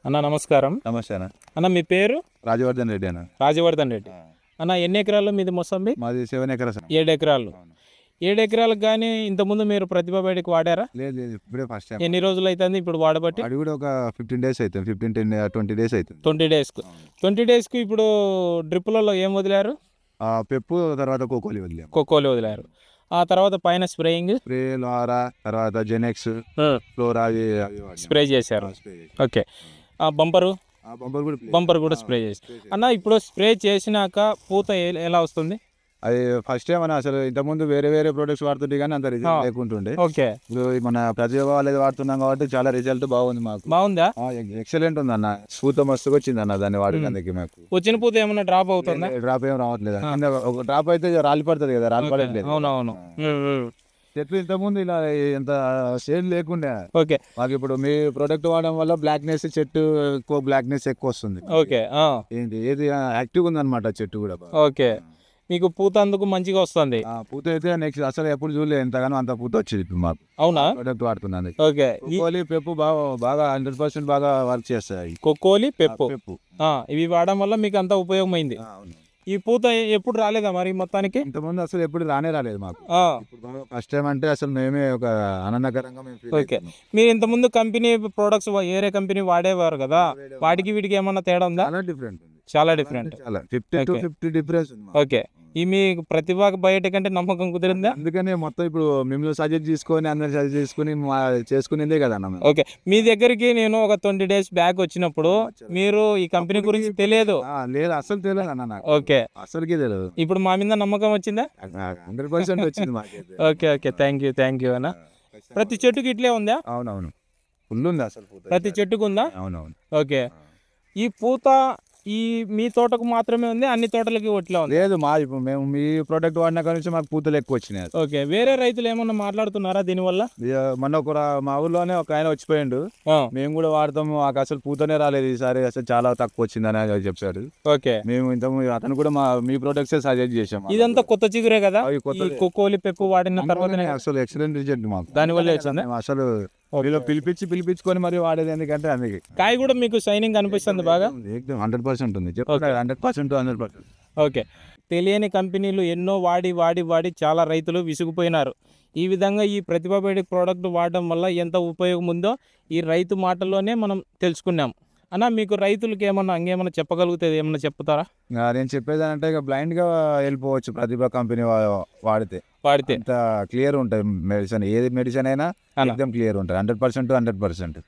అన్న నమస్కారం. నమస్తే అన్న. అన్న మీ పేరు? రాజవర్ధన్ రెడ్డి అన్న. రాజవర్ధన్ రెడ్డి. అన్న ఎన్ని ఎకరాల్లో మీది మొసంబి? మాది 7 ఎకరాస్. 7 ఎకరాలు. 7 ఎకరాలకు కానీ ఇంతకుముందు మీరు ప్రతిభ బయటకు వాడారా? లేదు లేదు, ఇప్పుడే ఫస్ట్ టైం. ఎన్ని రోజులు అవుతుంది ఇప్పుడు వాడబట్టి? అది కూడా ఒక 15 డేస్ అవుతుంది. 20 డేస్ అవుతుంది. 20 డేస్కు. 20 డేస్కు ఇప్పుడు డ్రిప్పులలో ఏం వదిలారు? పెప్పు, తర్వాత కోకోలి వదిలేము. కోకోలి వదిలారు. ఆ తర్వాత పైన స్ప్రేయింగ్ స్ప్రే లోరా, తర్వాత జెనెక్స్, ఫ్లోరా అవి స్ప్రే చేశారు. ఓకే. బంపర్ కూడా స్ప్రే చేసి అన్న ఇప్పుడు స్ప్రే చేసినాక పూత ఎలా వస్తుంది? అది ఫస్ట్ టైం అన్న. అసలు ఇంతకుముందు వేరే వేరే ప్రొడక్ట్స్ వాడుతుంటే కానీ అంత రిజల్ట్ లేకుంటుండే. ఓకే. ఇప్పుడు మన ప్రతిభ అనేది వాడుతున్నాం కాబట్టి చాలా రిజల్ట్ బాగుంది మాకు. బాగుందా? ఎక్సలెంట్ ఉంది అన్న. పూత మస్తుగా వచ్చింది అన్న దాన్ని వాడినందుకు. మాకు వచ్చిన పూత ఏమన్నా డ్రాప్ అవుతుందా? డ్రాప్ ఏం రావట్లేదు. ఒక డ్రాప్ అయితే రాలి పడుతుంది కదా, రాలి పడట్లేదు. అవునవును. చెట్లు ఇంతకుముందు ఇలా ఎంత షేడ్ లేకుండా. ఓకే. మాకు ఇప్పుడు మీ ప్రొడక్ట్ వాడడం వల్ల బ్లాక్నెస్, చెట్టు ఎక్కువ బ్లాక్నెస్ ఎక్కువ వస్తుంది. ఓకే. ఏంటి ఏది యాక్టివ్ ఉంది అనమాట చెట్టు కూడా. ఓకే. మీకు పూత అందుకు మంచిగా వస్తుంది. పూత అయితే నెక్స్ట్ అసలు ఎప్పుడు చూడలేదు ఎంతగానో అంత పూత వచ్చింది ఇప్పుడు మాకు. అవునా? ప్రొడక్ట్ వాడుతున్నాను. ఓకే. కోకోలి, పెప్పు బాగా 100% బాగా వర్క్ చేస్తాయి. కోకోలి, పెప్పు ఇవి వాడడం వల్ల మీకు అంత ఉపయోగమైంది. ఈ పూత ఎప్పుడు రాలేదా మరి మొత్తానికి? ఇంతకుముందు అసలు ఎప్పుడు రాలేదు మాకు. ఫస్ట్ టైం అంటే అసలు మేమే ఒక ఆనందకరంగా. ఓకే. మీరు ఇంతకుముందు కంపెనీ ప్రొడక్ట్స్ వేరే కంపెనీ వాడేవారు కదా, వాటికి వీటికి ఏమన్నా తేడా ఉందా? చాలా డిఫరెంట్. 50 డిఫరెన్స్ ఉంది. ఓకే. ఈ మీ ప్రతిభ బయట కంటే నమ్మకం కుదిరిందా? అందుకనే మొత్తం ఇప్పుడు మిమ్మల్ని సజెస్ట్ చేసుకొని అందరు సజెస్ట్ చేసుకుని చేసుకునేదే కదా అన్న. ఓకే. మీ దగ్గరికి నేను ఒక 20 డేస్ బ్యాక్ వచ్చినప్పుడు మీరు ఈ కంపెనీ గురించి తెలియదు? లేదు, అసలు తెలియదు అన్న నాకు. ఓకే. అసలుకి తెలియదు. ఇప్పుడు మా మీద నమ్మకం వచ్చిందా? 100% వచ్చింది మాకు. ఓకే. ఓకే. థ్యాంక్ యూ అన్న. ప్రతి చెట్టుకి ఇట్లే ఉందా? అవునవును, ఫుల్ ఉంది అసలు పూత. ప్రతి చెట్టుకు ఉందా? అవునవును. ఓకే. ఈ పూత ఈ మీ తోటకు మాత్రమే ఉంది, అన్ని తోటలకి ఒట్లా ఉంది? లేదు, ఇప్పుడు మేము మీ ప్రోడక్ట్ వాడిన కాడ నుంచి మాకు పూతలు ఎక్కువ వచ్చినాయి. ఓకే. వేరే రైతులు ఏమన్నా మాట్లాడుతున్నారా దీనివల్ల? మొన్న మా ఊర్లోనే ఒక ఆయన వచ్చిపోయిండు. మేము కూడా వాడతాము, మాకు అసలు పూతనే రాలేదు ఈసారి, అసలు చాలా తక్కువ వచ్చిందని చెప్పాడు. ఓకే. మేము అతను కూడా మీ ప్రొడక్ట్స్ సజెస్ట్ చేసాం. ఇదంతా కొత్త చిగురే కదా, కోకోలి, పెప్పు వాడిన తర్వాత అసలు ఎక్సలెంట్ రిజల్ట్ మాకు. దానివల్ల వచ్చింది అసలు. పిలిపించుకొని మరి వాడేది ఎందుకంటే అందుకే. కాయ కూడా మీకు షైనింగ్ అనిపిస్తుంది బాగా? 100% ఉంది. 100%. ఓకే. తెలియని కంపెనీలు ఎన్నో వాడి చాలా రైతులు విసిగిపోయినారు. ఈ విధంగా ఈ ప్రతిభ బయోటిక్ ప్రోడక్ట్ వాడడం వల్ల ఎంత ఉపయోగం ఉందో ఈ రైతు మాటల్లోనే మనం తెలుసుకున్నాం. అన్న మీకు రైతులకి ఇంకేమన్నా చెప్పగలిగితే ఏమన్నా చెప్తారా? నేను చెప్పేది అంటే ఇక బ్లైండ్ గా వెళ్ళిపోవచ్చు ప్రతిభ కంపెనీ వాడితే అంత క్లియర్ ఉంటుంది మెడిసిన్. ఏది మెడిసిన్ అయినా క్లియర్ ఉంటుంది. 100%.